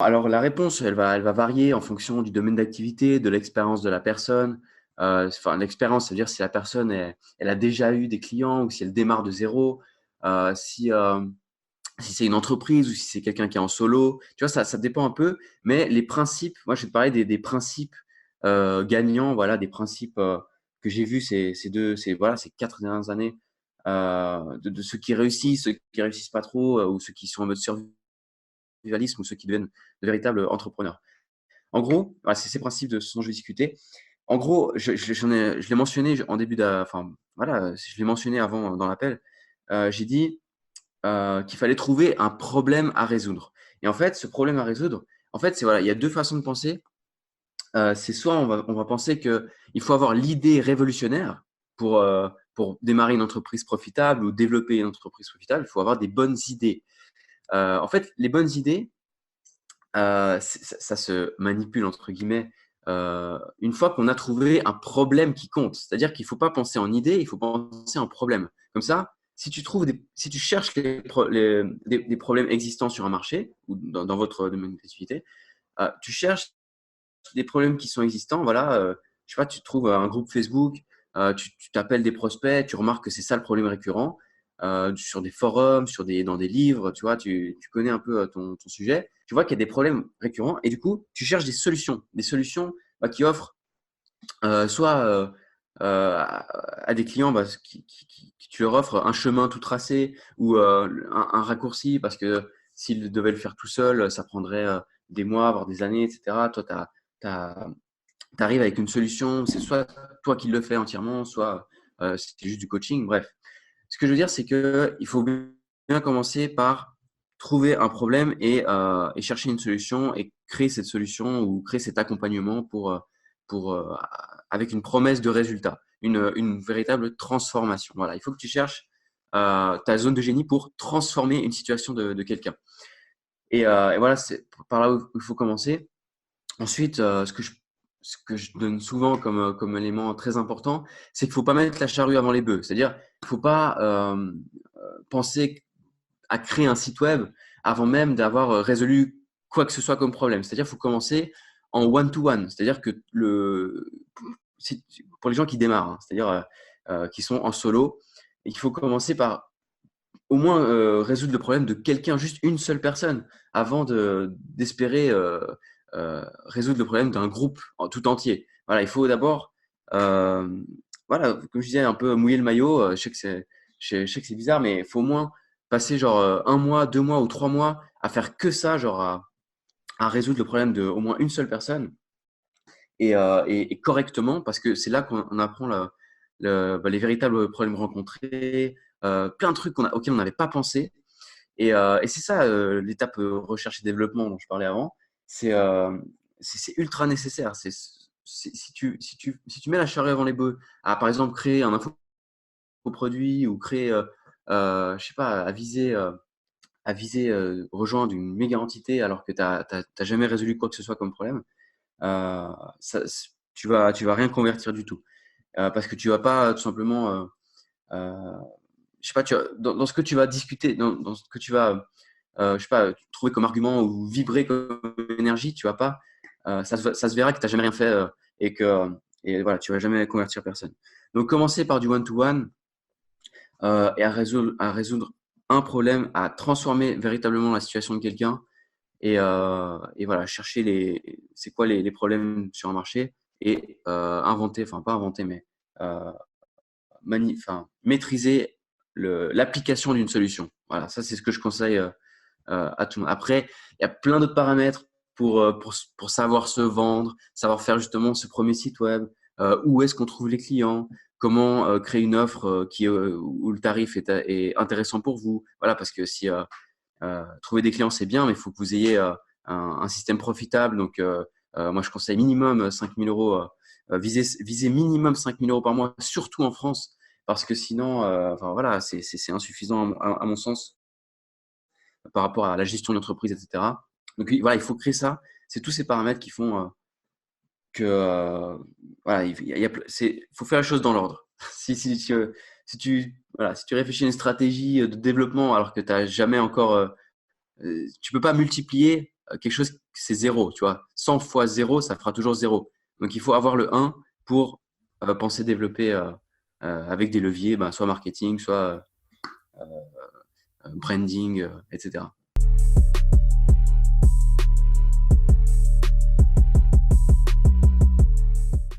Alors la réponse, elle va varier en fonction du domaine d'activité, de l'expérience de la personne. Enfin, l'expérience, ça veut dire si la personne elle a déjà eu des clients ou si elle démarre de zéro, si c'est une entreprise ou si c'est quelqu'un qui est en solo. Tu vois, ça dépend un peu. Mais les principes, moi, je vais te parler des principes gagnants, voilà, des principes que j'ai vus voilà, ces 4 dernières années, de ceux qui réussissent, ceux qui réussissent pas trop, ou ceux qui sont en mode survivalisme ou ceux qui deviennent de véritables entrepreneurs. En gros, voilà, c'est ces principes de ce dont je vais discuter. En gros, je l'ai mentionné en début enfin, voilà, je l'ai mentionné avant dans l'appel. J'ai dit qu'il fallait trouver un problème à résoudre. Et en fait, ce problème à résoudre, en fait, c'est voilà, il y a deux façons de penser. C'est soit on va penser qu'il faut avoir l'idée révolutionnaire pour démarrer une entreprise profitable ou développer une entreprise profitable. Il faut avoir des bonnes idées. En fait, les bonnes idées, ça se manipule entre guillemets une fois qu'on a trouvé un problème qui compte. C'est-à-dire qu'il ne faut pas penser en idée, il faut penser en problème. Comme ça, si tu cherches des problèmes existants sur un marché ou dans votre domaine d'activité, tu cherches des problèmes qui sont existants. Voilà, je sais pas, tu trouves un groupe Facebook, tu t'appelles des prospects, tu remarques que c'est ça le problème récurrent sur des forums, dans des livres, tu vois, tu connais un peu ton sujet. Tu vois qu'il y a des problèmes récurrents et du coup, tu cherches des solutions qui offrent soit à des clients qui tu leur offres un chemin tout tracé ou un raccourci parce que s'ils devaient le faire tout seul, ça prendrait des mois, voire des années, etc. Toi, tu arrives avec une solution, c'est soit toi qui le fais entièrement, soit c'est juste du coaching, bref. Ce que je veux dire, c'est qu'il faut bien commencer par trouver un problème et chercher une solution et créer cette solution ou créer cet accompagnement avec une promesse de résultat, une véritable transformation. Voilà, il faut que tu cherches ta zone de génie pour transformer une situation de quelqu'un. Et voilà, c'est par là où il faut commencer. Ensuite, ce que je donne souvent comme élément très important, c'est qu'il ne faut pas mettre la charrue avant les bœufs. C'est-à-dire, il ne faut pas penser à créer un site web avant même d'avoir résolu quoi que ce soit comme problème. C'est-à-dire qu'il faut commencer en one-to-one. C'est-à-dire que pour les gens qui démarrent, hein, c'est-à-dire qui sont en solo, et qu'il faut commencer par au moins résoudre le problème de quelqu'un, juste une seule personne, avant d'espérer résoudre le problème d'un groupe tout entier. Voilà, il faut d'abord, euh, voilà, comme je disais, un peu mouiller le maillot. Je sais que c'est bizarre, mais il faut au moins passer genre un mois, 2 mois ou 3 mois à faire que ça, genre à résoudre le problème de au moins une seule personne et correctement, parce que c'est là qu'on apprend les véritables problèmes rencontrés, plein de trucs auxquels on n'avait pas pensé. Et c'est ça l'étape recherche et développement dont je parlais avant. C'est c'est ultra nécessaire. Si tu mets la charrue avant les bœufs, à par exemple créer un infoproduit ou créer, je sais pas, à viser rejoindre une méga entité alors que tu n'as jamais résolu quoi que ce soit comme problème, tu vas rien convertir du tout. Parce que tu vas pas tout simplement, je sais pas, dans ce que tu vas discuter, dans ce que tu vas, je sais pas, trouver comme argument ou vibrer comme énergie, tu vas pas, ça se verra que tu n'as jamais rien fait et voilà, tu vas jamais convertir personne. Donc, commencer par du one-to-one et à résoudre un problème, à transformer véritablement la situation de quelqu'un et voilà, chercher c'est quoi les problèmes sur un marché et inventer, enfin pas inventer, mais euh, enfin, maîtriser l'application d'une solution. Voilà, ça c'est ce que je conseille à tout le monde. Après, il y a plein d'autres paramètres pour savoir se vendre, savoir faire justement ce premier site web, où est-ce qu'on trouve les clients, comment créer une offre où le tarif est intéressant pour vous. Voilà, parce que si trouver des clients, c'est bien, mais il faut que vous ayez un système profitable. Donc, moi, je conseille minimum 5 000 euros. Viser minimum 5 000 euros par mois, surtout en France, parce que sinon, enfin, voilà, c'est insuffisant à mon sens par rapport à la gestion d'entreprise, etc. Donc, voilà, il faut créer ça. C'est tous ces paramètres qui font que, voilà, faut faire les choses dans l'ordre. Si tu réfléchis à une stratégie de développement alors que tu n'as jamais encore tu peux pas multiplier quelque chose, c'est zéro, tu vois. 100 fois zéro, ça fera toujours zéro. Donc, il faut avoir le un pour penser développer avec des leviers, ben, soit marketing, soit branding, etc.